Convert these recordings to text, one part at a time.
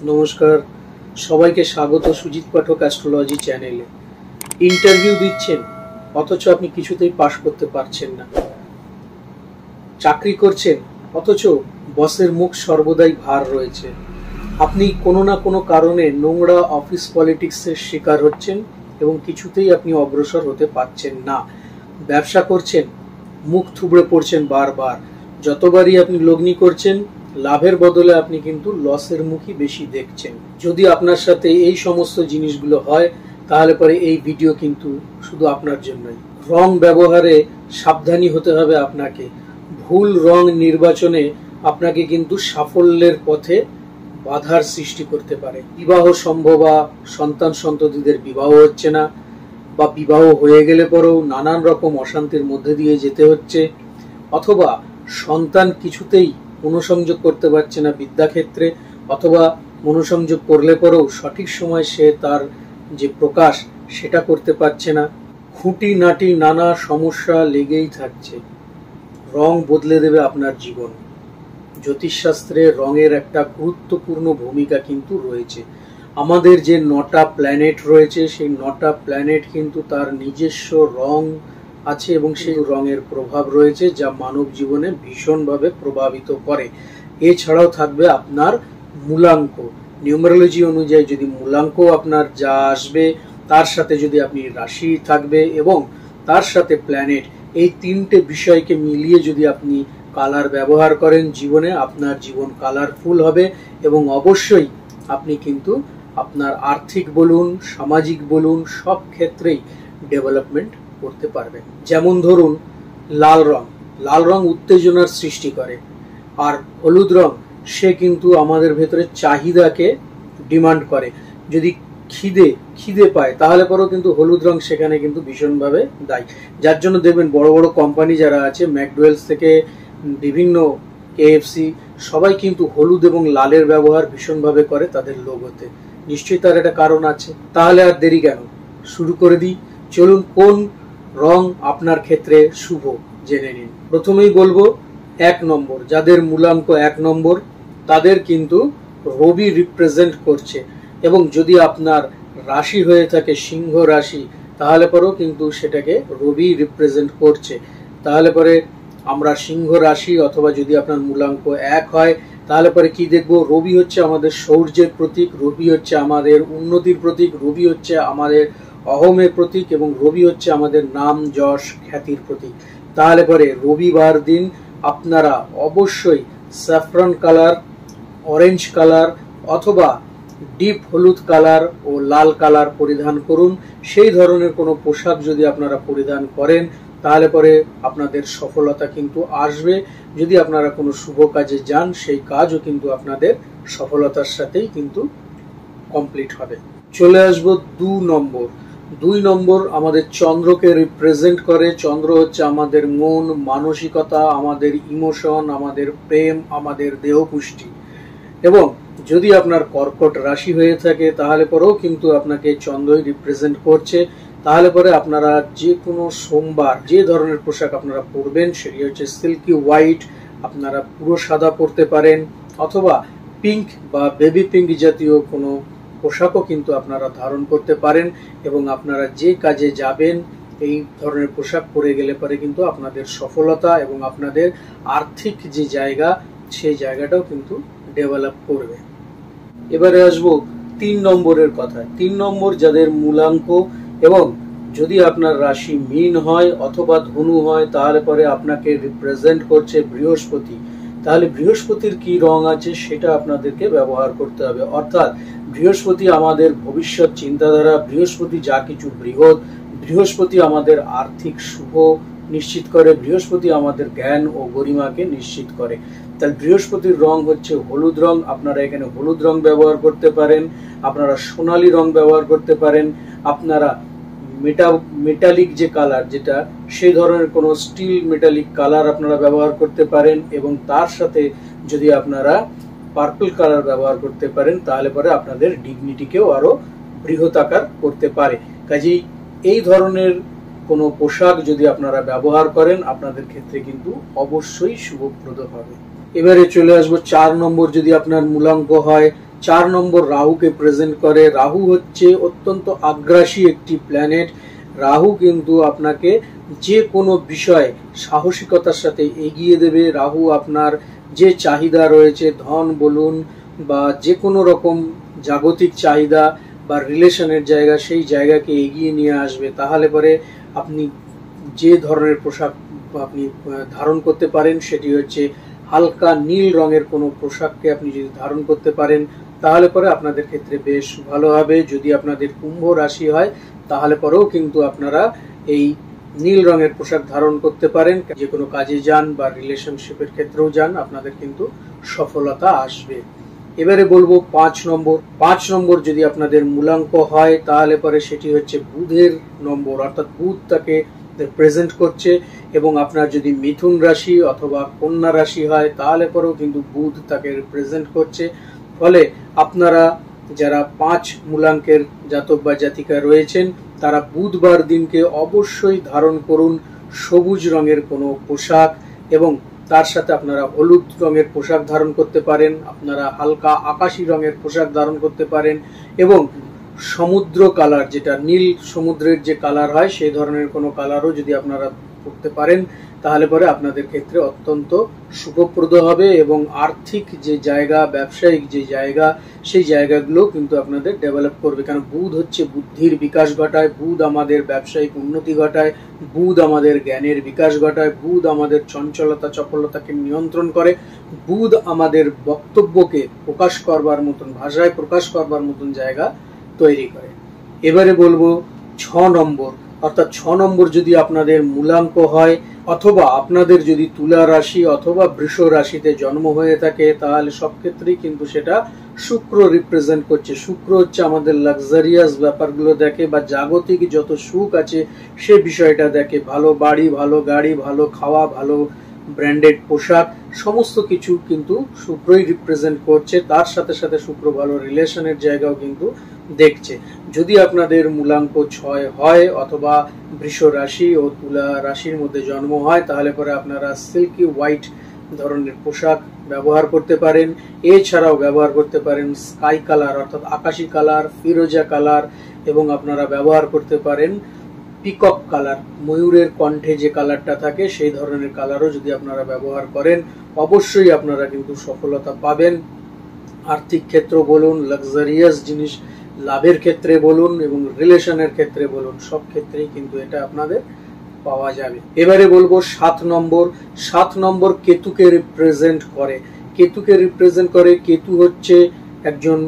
নমস্কার, সবাইকে স্বাগত সুজিত পাঠক অ্যাস্ট্রোলজি চ্যানেলে। ইন্টারভিউ দিচ্ছেন অথচ আপনি কিছুতেই পাশ করতে পারছেন না। চাকরি করছেন অথচ বসের মুখ সর্বদাই ভার রয়েছে। আপনি কোনো না কোনো কারণে নোংরা অফিস পলিটিক্সের শিকার হচ্ছেন এবং কিছুতেই আপনি অগ্রসর হতে পারছেন না। ব্যবসা করছেন, মুখ থুবড়ে পড়ছেন বারবার। যতবারই আপনি লগ্নি করছেন, লাভের বদলে আপনি কিন্তু লসের মুখই বেশি দেখছেন। যদি আপনার সাথে এই সমস্ত জিনিসগুলো হয়, তাহলে পরে এই ভিডিও কিন্তু শুধু আপনার জন্যই। রং ব্যবহারে সাবধানী হতে হবে আপনাকে। ভুল রং নির্বাচনে আপনাকে কিন্তু সাফল্যের পথে বাধার সৃষ্টি করতে পারে। বিবাহ সম্ভব বা সন্তান সন্ততিদের বিবাহ হচ্ছে না, বা বিবাহ হয়ে গেলে পরেও নানান রকম অশান্তির মধ্যে দিয়ে যেতে হচ্ছে, অথবা সন্তান কিছুতেই মনোসংযোগ করতে পারছে না বিদ্যাক্ষেত্রে, অথবা মনোসংযোগ করলে পরেও সঠিক সময় সে তার যে প্রকাশ সেটা করতে পারছে না। খুঁটিনাটি নানা সমস্যা লেগেই থাকছে। রং বদলে দেবে আপনার জীবন। জ্যোতিষশাস্ত্রে রঙের একটা গুরুত্বপূর্ণ ভূমিকা কিন্তু রয়েছে। আমাদের যে 9টা প্ল্যানেট রয়েছে, সেই 9টা প্ল্যানেট কিন্তু তার নিজস্ব রং আছে এবং সেই রঙের প্রভাব রয়েছে, যা মানব জীবনে ভীষণভাবে প্রভাবিত করে। এছাড়াও থাকবে আপনার মূলাঙ্ক। নিউমারোলজি অনুযায়ী যদি মূলাঙ্ক আপনার যা আসবে, তার সাথে যদি আপনি রাশি থাকবে এবং তার সাথে প্ল্যানেট, এই 3টে বিষয়কে মিলিয়ে যদি আপনি কালার ব্যবহার করেন জীবনে, আপনার জীবন কালারফুল হবে এবং অবশ্যই আপনি কিন্তু আপনার আর্থিক বলুন, সামাজিক বলুন, সব ক্ষেত্রেই ডেভেলপমেন্ট করতে পারবেন। যেমন ধরুন লাল রং উত্তেজনার সৃষ্টি করে, আর হলুদ রং সে কিন্তু আমাদের ভেতরে চাহিদাকে ডিমান্ড করে। যদি খিদে পায় তাহলে পরেও কিন্তু হলুদ রং সেখানে কিন্তু ভীষণভাবে দায়ী। যার জন্য দেখবেন বড় বড় কোম্পানি যারা আছে, ম্যাকডোয়েলস থেকে বিভিন্ন KFC, সবাই কিন্তু হলুদ এবং লালের ব্যবহার ভীষণভাবে করে তাদের লোগোতে। নিশ্চয়ই তার একটা কারণ আছে। তাহলে আর দেরি কেন, শুরু করে দিই। চলুন, কোন রং আপনার ক্ষেত্রে শুভ জেনে নিন। প্রথমেই বলবো 1 নম্বর, যাদের মূলাঙ্ক 1 নম্বর, তাদের কিন্তু রবি রিপ্রেজেন্ট করছে। এবং যদি আপনার রাশি হয়ে থাকে সিংহ রাশি, তাহলে পরেও কিন্তু সেটাকে রবি রিপ্রেজেন্ট করছে। তাহলে পরে আমরা সিংহ রাশি অথবা যদি আপনার মূলাঙ্ক 1 হয়, তাহলে পরে কি দেখবো? রবি হচ্ছে আমাদের শৌর্যের প্রতীক, রবি হচ্ছে আমাদের উন্নতির প্রতীক, রবি হচ্ছে আমাদের অহমের প্রতীক এবং রবি হচ্ছে আমাদের নাম যশ খ্যাতির প্রতীক। তাহলে পরে রবিবার দিন আপনারা অবশ্যই স্যাফরন কালার, অরেঞ্জ কালার অথবা ডিপ হলুদ কালার ও লাল কালার পরিধান করুন। সেই ধরনের কোনো পোশাক যদি আপনারা পরিধান করেন, তাহলে পরে আপনাদের সফলতা কিন্তু আসবে। যদি আপনারা কোনো শুভ কাজে যান, সেই কাজও কিন্তু আপনাদের সফলতার সাথেই কিন্তু কমপ্লিট হবে। চলে আসবো 2 নম্বর আমাদের চন্দ্রকে রিপ্রেজেন্ট করে। চন্দ্র হচ্ছে আমাদের মন, মানসিকতা, আমাদের ইমোশন, আমাদের প্রেম, আমাদের দেহপুষ্টি। এবং যদি আপনার কর্কট রাশি হয়ে থাকে, তাহলে পরেও কিন্তু আপনাকে চন্দ্রই রিপ্রেজেন্ট করছে। তাহলে পরে আপনারা যে কোনো সোমবার যে ধরনের পোশাক আপনারা পরবেন, সেটি হচ্ছে সিল্কি হোয়াইট, আপনারা পুরো সাদা পরতে পারেন, অথবা পিঙ্ক বা বেবি পিঙ্ক জাতীয় কোনো পোশাকও কিন্তু আপনারা ধারণ করতে পারেন। এবং আপনারা যে কাজে যাবেন, এই ধরনের পোশাক পরে গেলে পরে কিন্তু আপনাদের সফলতা এবং আপনাদের আর্থিক যে জায়গা, সেই জায়গাটাও কিন্তু ডেভেলপ করবে। এবারে আসবো 3 নম্বরের কথা। 3 নম্বর যাদের মূলাঙ্ক এবং যদি আপনার রাশি মীন হয় অথবা ধনু হয়, তাহলে পরে আপনাকে রিপ্রেজেন্ট করছে বৃহস্পতি। তাহলে বৃহস্পতির কি রং আছে সেটা আপনাদেরকে ব্যবহার করতে হবে। অর্থাৎ বৃহস্পতি আমাদের ভবিষ্যৎ চিন্তাধারা, বৃহস্পতি যা কিছু বৃহৎ, বৃহস্পতি আমাদের আর্থিক শুভ নিশ্চিত করে, বৃহস্পতি আমাদের জ্ঞান ও গরিমাকে নিশ্চিত করে। তাহলে বৃহস্পতির রং হচ্ছে হলুদ রং। আপনারা এখানে হলুদ রং ব্যবহার করতে পারেন, আপনারা সোনালী রং ব্যবহার করতে পারেন, আপনারা মেটালিক যে কালার, যেটা সেই ধরনের কোনো স্টিল মেটালিক কালার আপনারা ব্যবহার করতে পারেন। এবং তার সাথে যদি আপনারা পার্পল কালার ব্যবহার করতে পারেন, তাহলে পরে আপনাদের ডিগনিটিকেও আরো বৃহৎ করতে পারে। কাজেই এই ধরনের কোনো পোশাক যদি আপনারা ব্যবহার করেন, আপনাদের ক্ষেত্রে কিন্তু অবশ্যই শুভপ্রদ হবে। এবারে চলে আসবো 4 নম্বর, যদি আপনার মূলাঙ্ক হয় 4 নম্বর রাহুকে প্রেজেন্ট করে। রাহু হচ্ছে অত্যন্ত আগ্রাসী একটি প্ল্যানেট। রাহু কিন্তু আপনাকে যে কোনো বিষয়ে সাহসিকতার সাথে এগিয়ে দেবে। রাহু আপনার যে চাহিদা রয়েছে, ধন বলুন বা যে কোনো রকম জাগতিক চাহিদা বা রিলেশনের জায়গা, সেই জায়গাকে এগিয়ে নিয়ে আসবে। তাহলে পরে আপনি যে ধরনের পোশাক আপনি ধারণ করতে পারেন সেটি হচ্ছে হালকা নীল রঙের কোনো পোশাককে আপনি যদি ধারণ করতে পারেন তাহলে পরে আপনাদের ক্ষেত্রে বেশ ভালো হবে। যদি আপনাদের কুম্ভ রাশি হয় তাহলে পরেও কিন্তু আপনারা এই নীল রঙের পোশাক ধারণ করতে পারেন। যে কোনো কাজে যান বা রিলেশনশিপের ক্ষেত্রেও যান, আপনাদের কিন্তু সফলতা আসবে। এবারে বলবো 5 নম্বর যদি আপনাদের মূলাঙ্ক হয় তাহলে পরে সেটি হচ্ছে বুধের নম্বর, অর্থাৎ বুধ তাকে প্রেজেন্ট করছে। এবং আপনার যদি মিথুন রাশি অথবা কন্যা রাশি হয় তাহলে পরেও কিন্তু বুধ তাকে রিপ্রেজেন্ট করছে। ফলে আপনারা যারা 5 মূলাঙ্কের জাতক বা জাতিকা রয়েছেন তারা বুধবার দিনকে অবশ্যই ধারণ করুন সবুজ রঙের কোনো পোশাক, এবং তার সাথে আপনারা হলুদ রঙের পোশাক ধারণ করতে পারেন, আপনারা হালকা আকাশী রঙের পোশাক ধারণ করতে পারেন, এবং সমুদ্র কালার, যেটা নীল সমুদ্রের যে কালার হয় সেই ধরনের কোনো কালারও যদি আপনারা করতে পারেন তাহলে পরে আপনাদের ক্ষেত্রে অত্যন্ত শুভপ্রদ হবে। এবং আর্থিক যে জায়গা, ব্যবসায়িক যে জায়গা, সেই জায়গাগুলো কিন্তু আপনাদের ডেভেলপ করবে। কারণ বুধ হচ্ছে বুদ্ধির বিকাশ ঘটায়, বুধ আমাদের ব্যবসায়িক উন্নতি ঘটায়, বুধ আমাদের জ্ঞানের বিকাশ ঘটায়, বুধ আমাদের চঞ্চলতা চপলতাকে নিয়ন্ত্রণ করে, বুধ আমাদের বক্তব্যকে প্রকাশ করবার মতন, ভাষায় প্রকাশ করবার মতন জায়গা তৈরি করে। এবারে বলবো 6 নম্বর, অর্থাৎ 6 নম্বর যদি আপনাদের মূলাঙ্ক হয় অথবা আপনাদের যদি তুলা রাশি অথবা বৃষ রাশিতে জন্ম হয়ে থাকে তাহলে সব ক্ষেত্রেই কিন্তু সেটা শুক্র রিপ্রেজেন্ট করছে। শুক্র হচ্ছে আমাদের লাক্সারিয়াস ব্যাপারগুলো দেখে বা জাগতিক যত সুখ আছে সে বিষয়টা দেখে। ভালো বাড়ি, ভালো গাড়ি, ভালো খাওয়া, ভালো ব্র্যান্ডেড পোশাক, সমস্ত কিছু কিন্তু শুক্রই রিপ্রেজেন্ট করছে। তার সাথে সাথে শুক্র ভালো রিলেশনের জায়গাও কিন্তু দেখছে। যদি আপনাদের মূলাঙ্ক 6 হয় অথবা বৃষ রাশি ও তুলা রাশির মধ্যে জন্ম হয় তাহলে পরে আপনারা সিল্কি হোয়াইট ধরনের পোশাক ব্যবহার করতে পারেন। এছাড়াও ব্যবহার করতে পারেন স্কাই কালার অর্থাৎ আকাশী কালার, ফিরোজা কালার, এবং আপনারা ব্যবহার করতে পারেন পিকক কালার, ময়ূরের কণ্ঠে যে কালারটা থাকে সেই ধরনের কালারও যদি আপনারা ব্যবহার করেন অবশ্যই আপনারা কিন্তু সফলতা পাবেন। আর্থিক ক্ষেত্র বলুন, লাক্সারিয়াস জিনিস লাভের ক্ষেত্রে বলুন এবং রিলেশনের ক্ষেত্রে বলুন, সব ক্ষেত্রেই কিন্তু এটা আপনাদের পাওয়া যাবে। এবারে বলবো 7 নম্বর। 7 নম্বর কেতুকে রিপ্রেজেন্ট করে। কেতুকে রিপ্রেজেন্ট করে, কেতু হচ্ছে একজন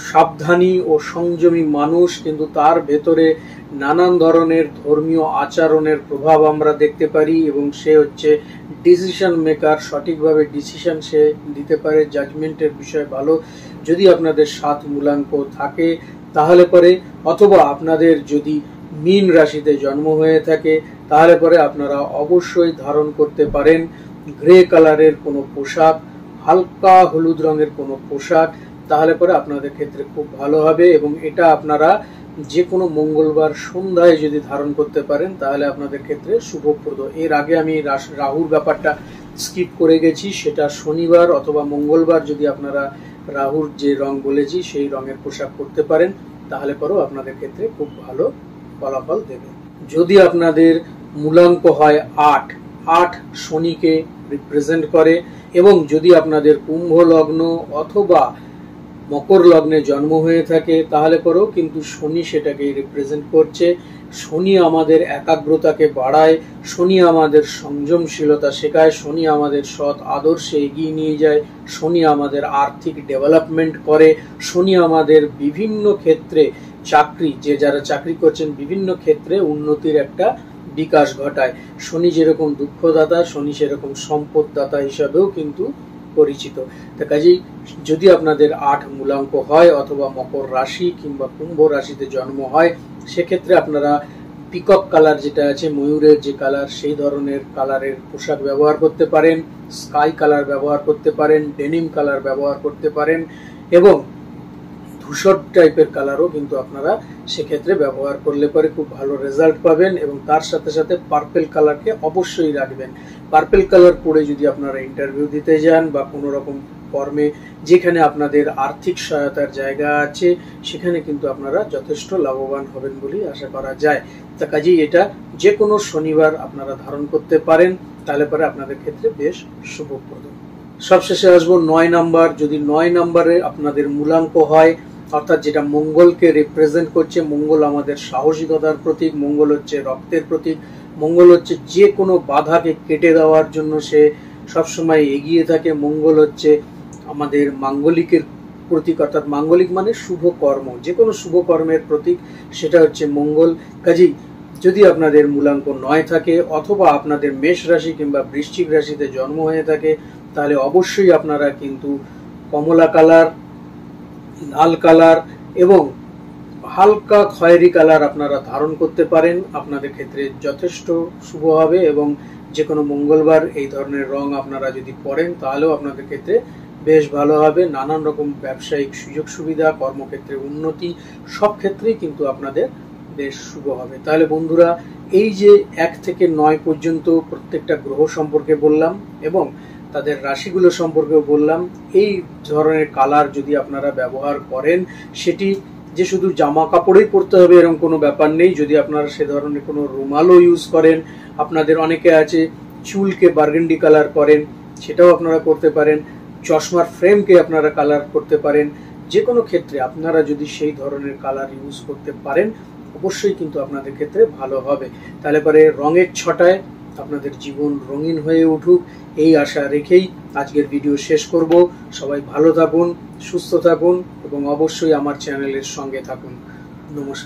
সাবধানী ও সংযমী মানুষ, কিন্তু তার ভেতরে নানান ধরনের ধর্মীয় আচরণের প্রভাব আমরা দেখতে পারি, এবং সে হচ্ছে ডিসিশন মেকার, সঠিকভাবে ডিসিশন সে দিতে পারে, জাজমেন্টের বিষয় ভালো। যদি আপনাদের 7 মূলাঙ্ক থাকে তাহলে পরে, অথবা আপনাদের যদি মীন রাশিতে জন্ম হয়ে থাকে তাহলে পরে আপনারা অবশ্যই ধারণ করতে পারেন গ্রে কালারের কোনো পোশাক, হালকা হলুদ রঙের কোনো পোশাক, তাহলে পরে আপনাদের ক্ষেত্রে খুব ভালো হবে। এবং এটা আপনারা যে কোনো মঙ্গলবার সন্ধ্যায় যদি ধারণ করতে পারেন তাহলে আপনাদের ক্ষেত্রে শুভপ্রদ। এর আগে আমি রাহুর ব্যাপারটা স্কিপ করে গেছি, সেটা শনিবার অথবা মঙ্গলবার যদি আপনারা রাহুর যে রং বলেছি সেই রঙের পোশাক পরতে পারেন তাহলে পরেও আপনাদের ক্ষেত্রে খুব ভালো ফলাফল দেবে। যদি আপনাদের মূলাঙ্ক হয় 8 শনিকে রিপ্রেজেন্ট করে, এবং যদি আপনাদের কুম্ভ লগ্ন অথবা মকর লগ্নে জন্ম হয়ে থাকে তাহলে পরেও কিন্তু শনি সেটাকে রিপ্রেজেন্ট করছে। শনি আমাদের একাগ্রতাকে বাড়ায়, শনি আমাদের সংযমশীলতা শেখায়, শনি আমাদের সৎ আদর্শে এগিয়ে নিয়ে যায়, শনি আমাদের আর্থিক ডেভেলপমেন্ট করে, শনি আমাদের বিভিন্ন ক্ষেত্রে যারা চাকরি করছেন বিভিন্ন ক্ষেত্রে উন্নতির একটা বিকাশ ঘটায়। শনি যেরকম দুঃখদাতা, শনি সেরকম সম্পদদাতা হিসাবেও কিন্তু পরিচিত। কাজেই যদি আপনাদের 8 মূলাঙ্ক হয় অথবা মকর রাশি কিংবা কুম্ভ রাশিতে জন্ম হয় সেক্ষেত্রে আপনারা পিকক কালার যেটা আছে, ময়ূরের যে কালার, সেই ধরনের কালারের পোশাক ব্যবহার করতে পারেন, স্কাই কালার ব্যবহার করতে পারেন, ডেনিম কালার ব্যবহার করতে পারেন, এবং ধূসর টাইপের কালারও কিন্তু আপনারা সেক্ষেত্রে ব্যবহার করলে পরে খুব ভালো রেজাল্ট পাবেন। এবং তার সাথে সাথে পার্পেল কালারকে অবশ্যই রাখবেন। পার্পেল কালার পরে যদি আপনারা ইন্টারভিউ দিতে যান বা কোনো রকম কর্মে যেখানে আপনাদের আর্থিক সহায়তার জায়গা আছে সেখানে কিন্তু আপনারা যথেষ্ট লাভবান হবেন বলেই আশা করা যায়। তা কাজেই এটা যে কোনো শনিবার আপনারা ধারণ করতে পারেন, তাহলে পরে আপনাদের ক্ষেত্রে বেশ শুভপ্রদ। সবশেষে আসবো 9 নাম্বার। যদি 9 নাম্বারে আপনাদের মূলাঙ্ক হয়, অর্থাৎ যেটা মঙ্গলকে রিপ্রেজেন্ট করছে, মঙ্গল আমাদের সাহসিকতার প্রতীক, মঙ্গল হচ্ছে রক্তের প্রতীক, মঙ্গল হচ্ছে যে কোনো বাধাকে কেটে দেওয়ার জন্য সে সবসময় এগিয়ে থাকে, মঙ্গল হচ্ছে আমাদের মাঙ্গলিকের প্রতীক, অর্থাৎ মাঙ্গলিক মানে শুভ কর্ম, যে কোনো শুভ কর্মের প্রতীক সেটা হচ্ছে মঙ্গল। কাজেই যদি আপনাদের মূলাঙ্ক 9 থাকে অথবা আপনাদের মেষ রাশি কিংবা বৃশ্চিক রাশিতে জন্ম হয়ে থাকে, তাহলে অবশ্যই আপনারা কিন্তু কমলা কালার, লাল কালার এবং হালকা খয়েরি কালার আপনারা ধারণ করতে পারেন। আপনাদের ক্ষেত্রে যথেষ্ট শুভ হবে এবং যে কোনো মঙ্গলবার এই ধরনের রং আপনারা যদি পরেন তাহলেও আপনাদের ক্ষেত্রে বেশ ভালো হবে। নানান রকম ব্যবসায়িক সুযোগ সুবিধা, কর্মক্ষেত্রে উন্নতি, সব ক্ষেত্রেই কিন্তু আপনাদের বেশ শুভ হবে। তাহলে বন্ধুরা, এই যে 1 থেকে 9 পর্যন্ত প্রত্যেকটা গ্রহ সম্পর্কে বললাম এবং তাদের রাশিগুলো সম্পর্কেও বললাম, এই ধরনের কালার যদি আপনারা ব্যবহার করেন, সেটি যে শুধু জামা কাপড়েই পরতে হবে এরকম কোনো ব্যাপার নেই। যদি আপনারা সে ধরনের কোনো রুমালও ইউজ করেন, আপনাদের অনেকে আছে চুলকে বার্গেন্ডি কালার করেন, সেটাও আপনারা করতে পারেন, চশমার ফ্রেমকে আপনারা কালার করতে পারেন। যে কোনো ক্ষেত্রে আপনারা যদি সেই ধরনের কালার ইউজ করতে পারেন অবশ্যই কিন্তু আপনাদের ক্ষেত্রে ভালো হবে। তাহলে পরে রঙের ছটায় আপনাদের জীবন রঙিন হয়ে উঠুক, এই আশা রেখেই আজকের ভিডিও শেষ করব। সবাই ভালো থাকুন, সুস্থ থাকুন এবং অবশ্যই আমার চ্যানেলের সঙ্গে থাকুন। নমস্কার।